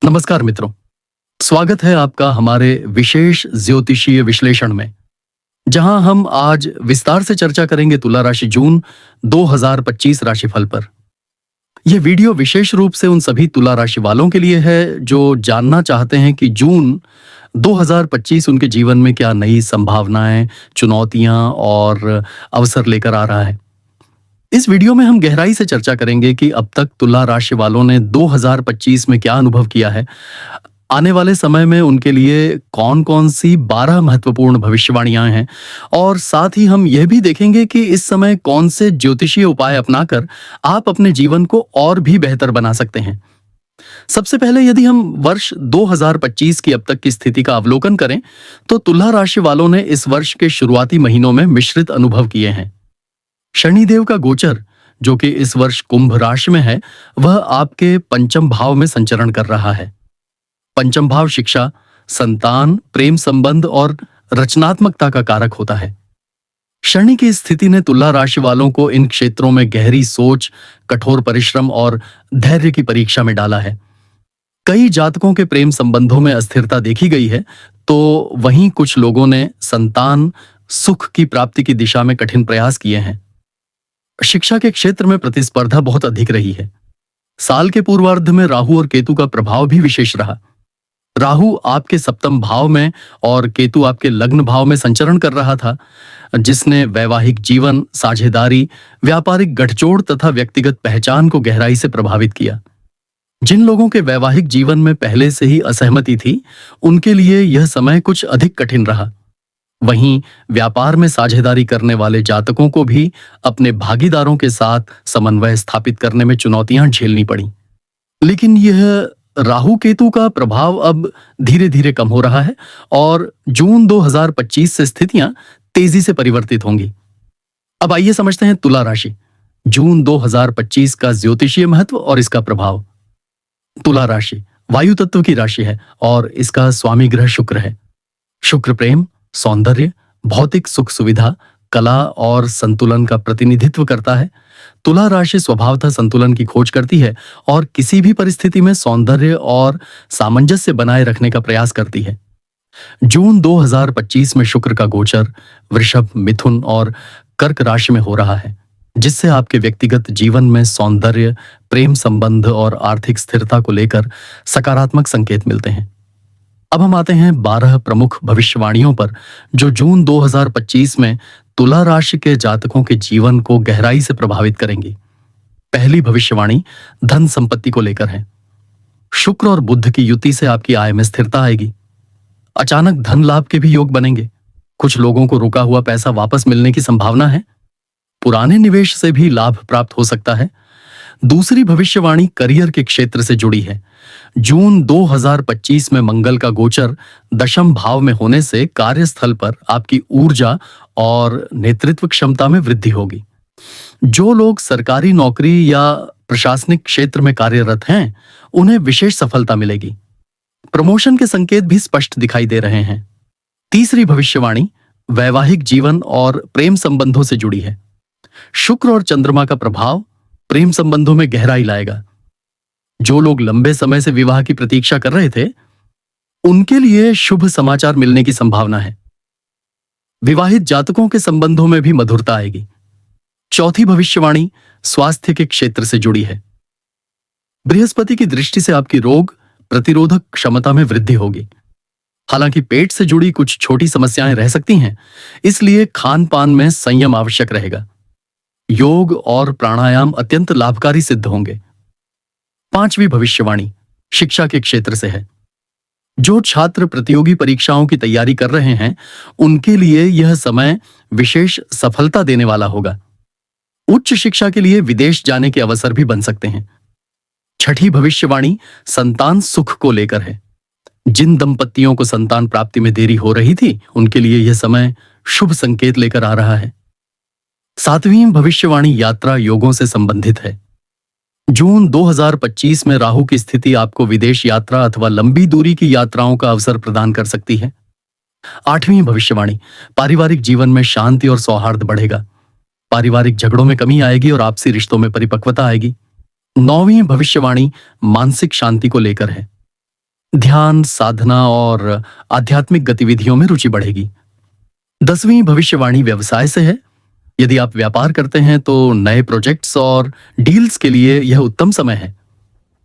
नमस्कार मित्रों, स्वागत है आपका हमारे विशेष ज्योतिषीय विश्लेषण में, जहां हम आज विस्तार से चर्चा करेंगे तुला राशि जून 2025 राशिफल पर। यह वीडियो विशेष रूप से उन सभी तुला राशि वालों के लिए है जो जानना चाहते हैं कि जून 2025 उनके जीवन में क्या नई संभावनाएं, चुनौतियां और अवसर लेकर आ रहा है। इस वीडियो में हम गहराई से चर्चा करेंगे कि अब तक तुला राशि वालों ने 2025 में क्या अनुभव किया है, आने वाले समय में उनके लिए कौन कौन सी 12 महत्वपूर्ण भविष्यवाणियां हैं, और साथ ही हम यह भी देखेंगे कि इस समय कौन से ज्योतिषीय उपाय अपनाकर आप अपने जीवन को और भी बेहतर बना सकते हैं। सबसे पहले यदि हम वर्ष 2025 की अब तक की स्थिति का अवलोकन करें, तो तुला राशि वालों ने इस वर्ष के शुरुआती महीनों में मिश्रित अनुभव किए हैं। शनिदेव का गोचर, जो कि इस वर्ष कुंभ राशि में है, वह आपके पंचम भाव में संचरण कर रहा है। पंचम भाव शिक्षा, संतान, प्रेम संबंध और रचनात्मकता का कारक होता है। शनि की स्थिति ने तुला राशि वालों को इन क्षेत्रों में गहरी सोच, कठोर परिश्रम और धैर्य की परीक्षा में डाला है। कई जातकों के प्रेम संबंधों में अस्थिरता देखी गई है, तो वहीं कुछ लोगों ने संतान सुख की प्राप्ति की दिशा में कठिन प्रयास किए हैं। शिक्षा के क्षेत्र में प्रतिस्पर्धा बहुत अधिक रही है। साल के पूर्वार्ध में राहु और केतु का प्रभाव भी विशेष रहा। राहु आपके सप्तम भाव में और केतु आपके लग्न भाव में संचरण कर रहा था, जिसने वैवाहिक जीवन, साझेदारी, व्यापारिक गठजोड़ तथा व्यक्तिगत पहचान को गहराई से प्रभावित किया। जिन लोगों के वैवाहिक जीवन में पहले से ही असहमति थी, उनके लिए यह समय कुछ अधिक कठिन रहा। वहीं व्यापार में साझेदारी करने वाले जातकों को भी अपने भागीदारों के साथ समन्वय स्थापित करने में चुनौतियां झेलनी पड़ी। लेकिन यह राहु केतु का प्रभाव अब धीरे धीरे कम हो रहा है और जून 2025 से स्थितियां तेजी से परिवर्तित होंगी। अब आइए समझते हैं तुला राशि जून 2025 का ज्योतिषीय महत्व और इसका प्रभाव। तुला राशि वायु तत्व की राशि है और इसका स्वामी ग्रह शुक्र है। शुक्र प्रेम, सौंदर्य, भौतिक सुख सुविधा, कला और संतुलन का प्रतिनिधित्व करता है। तुला राशि स्वभावतः संतुलन की खोज करती है और किसी भी परिस्थिति में सौंदर्य और सामंजस्य बनाए रखने का प्रयास करती है। जून 2025 में शुक्र का गोचर वृषभ, मिथुन और कर्क राशि में हो रहा है, जिससे आपके व्यक्तिगत जीवन में सौंदर्य, प्रेम संबंध और आर्थिक स्थिरता को लेकर सकारात्मक संकेत मिलते हैं। अब हम आते हैं 12 प्रमुख भविष्यवाणियों पर, जो जून 2025 में तुला राशि के जातकों के जीवन को गहराई से प्रभावित करेंगी। पहली भविष्यवाणी धन संपत्ति को लेकर है। शुक्र और बुध की युति से आपकी आय में स्थिरता आएगी। अचानक धन लाभ के भी योग बनेंगे। कुछ लोगों को रुका हुआ पैसा वापस मिलने की संभावना है। पुराने निवेश से भी लाभ प्राप्त हो सकता है। दूसरी भविष्यवाणी करियर के क्षेत्र से जुड़ी है। जून 2025 में मंगल का गोचर दशम भाव में होने से कार्यस्थल पर आपकी ऊर्जा और नेतृत्व क्षमता में वृद्धि होगी। जो लोग सरकारी नौकरी या प्रशासनिक क्षेत्र में कार्यरत हैं, उन्हें विशेष सफलता मिलेगी। प्रमोशन के संकेत भी स्पष्ट दिखाई दे रहे हैं। तीसरी भविष्यवाणी वैवाहिक जीवन और प्रेम संबंधों से जुड़ी है। शुक्र और चंद्रमा का प्रभाव प्रेम संबंधों में गहराई लाएगा। जो लोग लंबे समय से विवाह की प्रतीक्षा कर रहे थे, उनके लिए शुभ समाचार मिलने की संभावना है। विवाहित जातकों के संबंधों में भी मधुरता आएगी। चौथी भविष्यवाणी स्वास्थ्य के क्षेत्र से जुड़ी है। बृहस्पति की दृष्टि से आपकी रोग प्रतिरोधक क्षमता में वृद्धि होगी। हालांकि पेट से जुड़ी कुछ छोटी समस्याएं रह सकती हैं, इसलिए खान पान में संयम आवश्यक रहेगा। योग और प्राणायाम अत्यंत लाभकारी सिद्ध होंगे। पांचवी भविष्यवाणी शिक्षा के क्षेत्र से है। जो छात्र प्रतियोगी परीक्षाओं की तैयारी कर रहे हैं, उनके लिए यह समय विशेष सफलता देने वाला होगा। उच्च शिक्षा के लिए विदेश जाने के अवसर भी बन सकते हैं। छठी भविष्यवाणी संतान सुख को लेकर है। जिन दंपतियों को संतान प्राप्ति में देरी हो रही थी, उनके लिए यह समय शुभ संकेत लेकर आ रहा है। सातवीं भविष्यवाणी यात्रा योगों से संबंधित है। जून 2025 में राहु की स्थिति आपको विदेश यात्रा अथवा लंबी दूरी की यात्राओं का अवसर प्रदान कर सकती है। आठवीं भविष्यवाणी पारिवारिक जीवन में शांति और सौहार्द बढ़ेगा। पारिवारिक झगड़ों में कमी आएगी और आपसी रिश्तों में परिपक्वता आएगी। नौवीं भविष्यवाणी मानसिक शांति को लेकर है। ध्यान, साधना और आध्यात्मिक गतिविधियों में रुचि बढ़ेगी। 10वीं भविष्यवाणी व्यवसाय से है। यदि आप व्यापार करते हैं तो नए प्रोजेक्ट्स और डील्स के लिए यह उत्तम समय है।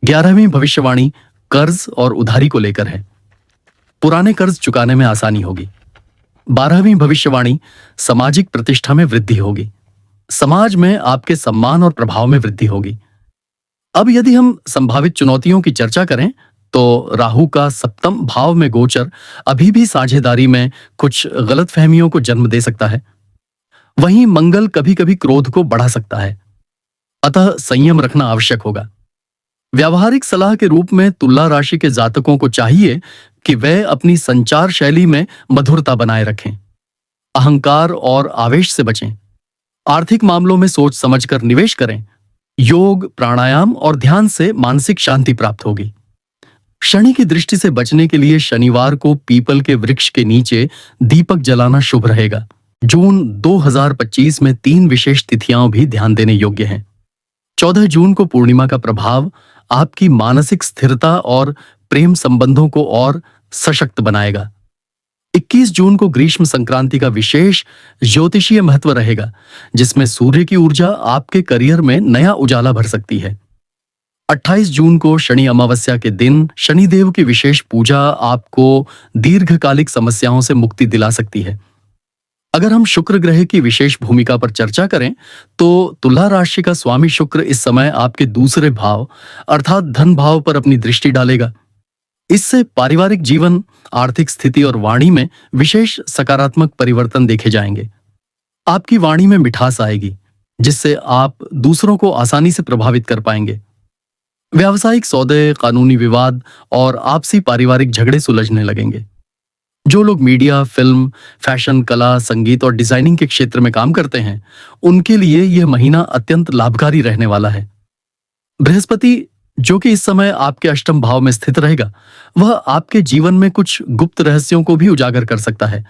11वीं भविष्यवाणी कर्ज और उधारी को लेकर है। पुराने कर्ज चुकाने में आसानी होगी। 12वीं भविष्यवाणी सामाजिक प्रतिष्ठा में वृद्धि होगी। समाज में आपके सम्मान और प्रभाव में वृद्धि होगी। अब यदि हम संभावित चुनौतियों की चर्चा करें तो राहु का सप्तम भाव में गोचर अभी भी साझेदारी में कुछ गलतफहमियों को जन्म दे सकता है। वहीं मंगल कभी कभी क्रोध को बढ़ा सकता है, अतः संयम रखना आवश्यक होगा। व्यावहारिक सलाह के रूप में तुला राशि के जातकों को चाहिए कि वे अपनी संचार शैली में मधुरता बनाए रखें, अहंकार और आवेश से बचें, आर्थिक मामलों में सोच समझकर निवेश करें। योग, प्राणायाम और ध्यान से मानसिक शांति प्राप्त होगी। शनि की दृष्टि से बचने के लिए शनिवार को पीपल के वृक्ष के नीचे दीपक जलाना शुभ रहेगा। जून 2025 में 3 विशेष तिथियां भी ध्यान देने योग्य हैं। 14 जून को पूर्णिमा का प्रभाव आपकी मानसिक स्थिरता और प्रेम संबंधों को और सशक्त बनाएगा। 21 जून को ग्रीष्म संक्रांति का विशेष ज्योतिषीय महत्व रहेगा, जिसमें सूर्य की ऊर्जा आपके करियर में नया उजाला भर सकती है। 28 जून को शनि अमावस्या के दिन शनिदेव की विशेष पूजा आपको दीर्घकालिक समस्याओं से मुक्ति दिला सकती है। अगर हम शुक्र ग्रह की विशेष भूमिका पर चर्चा करें तो तुला राशि का स्वामी शुक्र इस समय आपके दूसरे भाव अर्थात धन भाव पर अपनी दृष्टि डालेगा। इससे पारिवारिक जीवन, आर्थिक स्थिति और वाणी में विशेष सकारात्मक परिवर्तन देखे जाएंगे। आपकी वाणी में मिठास आएगी, जिससे आप दूसरों को आसानी से प्रभावित कर पाएंगे। व्यावसायिक सौदे, कानूनी विवाद और आपसी पारिवारिक झगड़े सुलझने लगेंगे। जो लोग मीडिया, फिल्म, फैशन, कला, संगीत और डिजाइनिंग के क्षेत्र में काम करते हैं, उनके लिए यह महीना अत्यंत लाभकारी रहने वाला है। बृहस्पति, जो कि इस समय आपके अष्टम भाव में स्थित रहेगा, वह आपके जीवन में कुछ गुप्त रहस्यों को भी उजागर कर सकता है।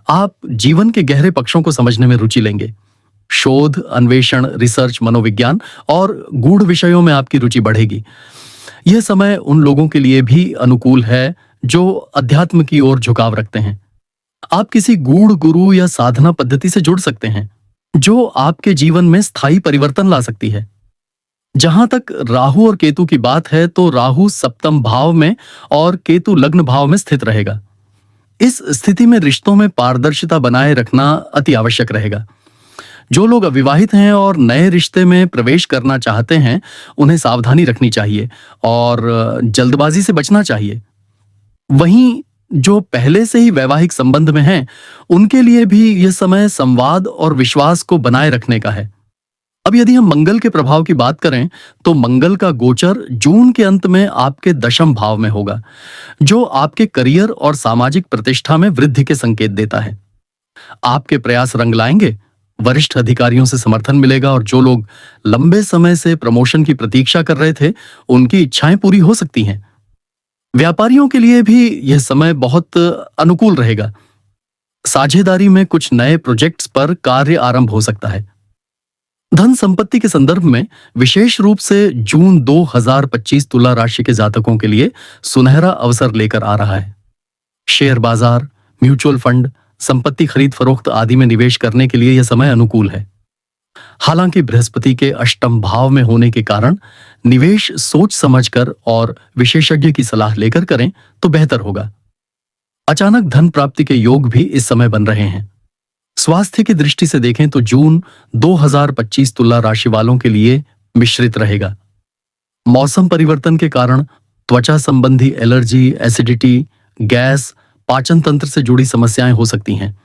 आप जीवन के गहरे पक्षों को समझने में रुचि लेंगे। शोध, अन्वेषण, रिसर्च, मनोविज्ञान और गूढ़ विषयों में आपकी रुचि बढ़ेगी। यह समय उन लोगों के लिए भी अनुकूल है जो अध्यात्म की ओर झुकाव रखते हैं। आप किसी गूढ़ गुरु या साधना पद्धति से जुड़ सकते हैं, जो आपके जीवन में स्थायी परिवर्तन ला सकती है। जहां तक राहु और केतु की बात है तो राहु सप्तम भाव में और केतु लग्न भाव में स्थित रहेगा। इस स्थिति में रिश्तों में पारदर्शिता बनाए रखना अति आवश्यक रहेगा। जो लोग अविवाहित हैं और नए रिश्ते में प्रवेश करना चाहते हैं, उन्हें सावधानी रखनी चाहिए और जल्दबाजी से बचना चाहिए। वहीं जो पहले से ही वैवाहिक संबंध में हैं, उनके लिए भी यह समय संवाद और विश्वास को बनाए रखने का है। अब यदि हम मंगल के प्रभाव की बात करें तो मंगल का गोचर जून के अंत में आपके दशम भाव में होगा, जो आपके करियर और सामाजिक प्रतिष्ठा में वृद्धि के संकेत देता है। आपके प्रयास रंग लाएंगे, वरिष्ठ अधिकारियों से समर्थन मिलेगा और जो लोग लंबे समय से प्रमोशन की प्रतीक्षा कर रहे थे, उनकी इच्छाएं पूरी हो सकती हैं। व्यापारियों के लिए भी यह समय बहुत अनुकूल रहेगा। साझेदारी में कुछ नए प्रोजेक्ट्स पर कार्य आरंभ हो सकता है। धन संपत्ति के संदर्भ में विशेष रूप से जून 2025 तुला राशि के जातकों के लिए सुनहरा अवसर लेकर आ रहा है। शेयर बाजार, म्यूचुअल फंड, संपत्ति खरीद फरोख्त आदि में निवेश करने के लिए यह समय अनुकूल है। हालांकि बृहस्पति के अष्टम भाव में होने के कारण निवेश सोच समझकर और विशेषज्ञ की सलाह लेकर करें तो बेहतर होगा। अचानक धन प्राप्ति के योग भी इस समय बन रहे हैं। स्वास्थ्य की दृष्टि से देखें तो जून 2025 तुला राशि वालों के लिए मिश्रित रहेगा। मौसम परिवर्तन के कारण त्वचा संबंधी एलर्जी, एसिडिटी, गैस, पाचन तंत्र से जुड़ी समस्याएं हो सकती हैं।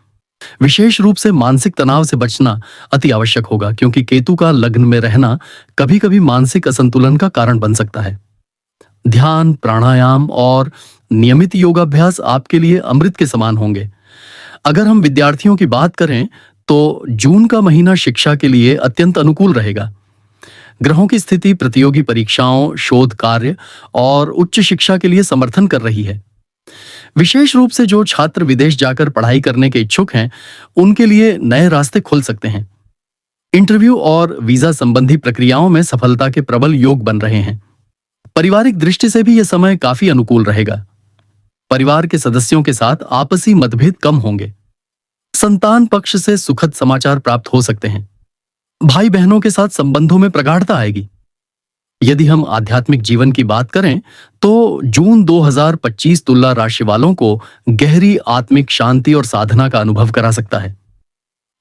विशेष रूप से मानसिक तनाव से बचना अति आवश्यक होगा, क्योंकि केतु का लग्न में रहना कभी-कभी मानसिक असंतुलन का कारण बन सकता है। ध्यान, प्राणायाम और नियमित योगाभ्यास आपके लिए अमृत के समान होंगे। अगर हम विद्यार्थियों की बात करें तो जून का महीना शिक्षा के लिए अत्यंत अनुकूल रहेगा। ग्रहों की स्थिति प्रतियोगी परीक्षाओं, शोध कार्य और उच्च शिक्षा के लिए समर्थन कर रही है। विशेष रूप से जो छात्र विदेश जाकर पढ़ाई करने के इच्छुक हैं, उनके लिए नए रास्ते खुल सकते हैं। इंटरव्यू और वीजा संबंधी प्रक्रियाओं में सफलता के प्रबल योग बन रहे हैं। पारिवारिक दृष्टि से भी यह समय काफी अनुकूल रहेगा। परिवार के सदस्यों के साथ आपसी मतभेद कम होंगे। संतान पक्ष से सुखद समाचार प्राप्त हो सकते हैं। भाई बहनों के साथ संबंधों में प्रगाढ़ता आएगी। यदि हम आध्यात्मिक जीवन की बात करें तो जून 2025 तुला राशि वालों को गहरी आत्मिक शांति और साधना का अनुभव करा सकता है।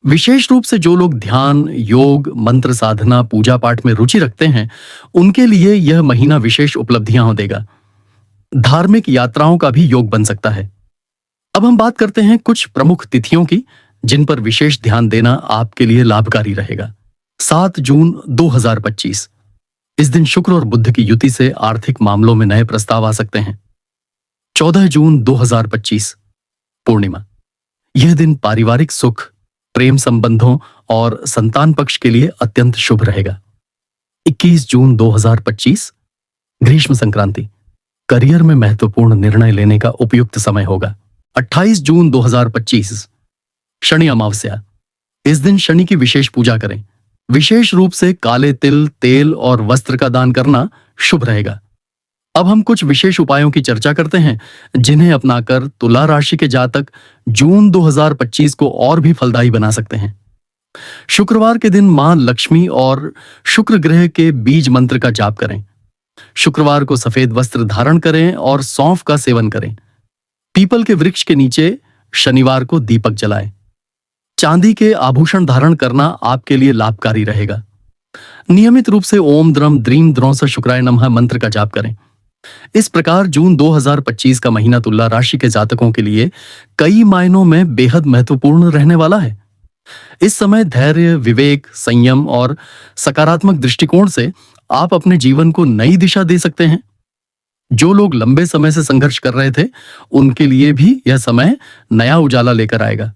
विशेष रूप से जो लोग ध्यान, योग, मंत्र साधना, पूजा पाठ में रुचि रखते हैं, उनके लिए यह महीना विशेष उपलब्धियां देगा। धार्मिक यात्राओं का भी योग बन सकता है। अब हम बात करते हैं कुछ प्रमुख तिथियों की, जिन पर विशेष ध्यान देना आपके लिए लाभकारी रहेगा। 7 जून 2025, इस दिन शुक्र और बुध की युति से आर्थिक मामलों में नए प्रस्ताव आ सकते हैं। 14 जून 2025, पूर्णिमा, यह दिन पारिवारिक सुख, प्रेम संबंधों और संतान पक्ष के लिए अत्यंत शुभ रहेगा। 21 जून 2025, ग्रीष्म संक्रांति, करियर में महत्वपूर्ण निर्णय लेने का उपयुक्त समय होगा। 28 जून 2025, शनि अमावस्या, इस दिन शनि की विशेष पूजा करें। विशेष रूप से काले तिल, तेल और वस्त्र का दान करना शुभ रहेगा। अब हम कुछ विशेष उपायों की चर्चा करते हैं, जिन्हें अपनाकर तुला राशि के जातक जून 2025 को और भी फलदायी बना सकते हैं। शुक्रवार के दिन मां लक्ष्मी और शुक्र ग्रह के बीज मंत्र का जाप करें। शुक्रवार को सफेद वस्त्र धारण करें और सौंफ का सेवन करें। पीपल के वृक्ष के नीचे शनिवार को दीपक जलाएं। चांदी के आभूषण धारण करना आपके लिए लाभकारी रहेगा। नियमित रूप से ओम द्रम द्रीम द्रौस शुक्राय नमः मंत्र का जाप करें। इस प्रकार जून 2025 का महीना तुला राशि के जातकों के लिए कई मायनों में बेहद महत्वपूर्ण रहने वाला है। इस समय धैर्य, विवेक, संयम और सकारात्मक दृष्टिकोण से आप अपने जीवन को नई दिशा दे सकते हैं। जो लोग लंबे समय से संघर्ष कर रहे थे, उनके लिए भी यह समय नया उजाला लेकर आएगा।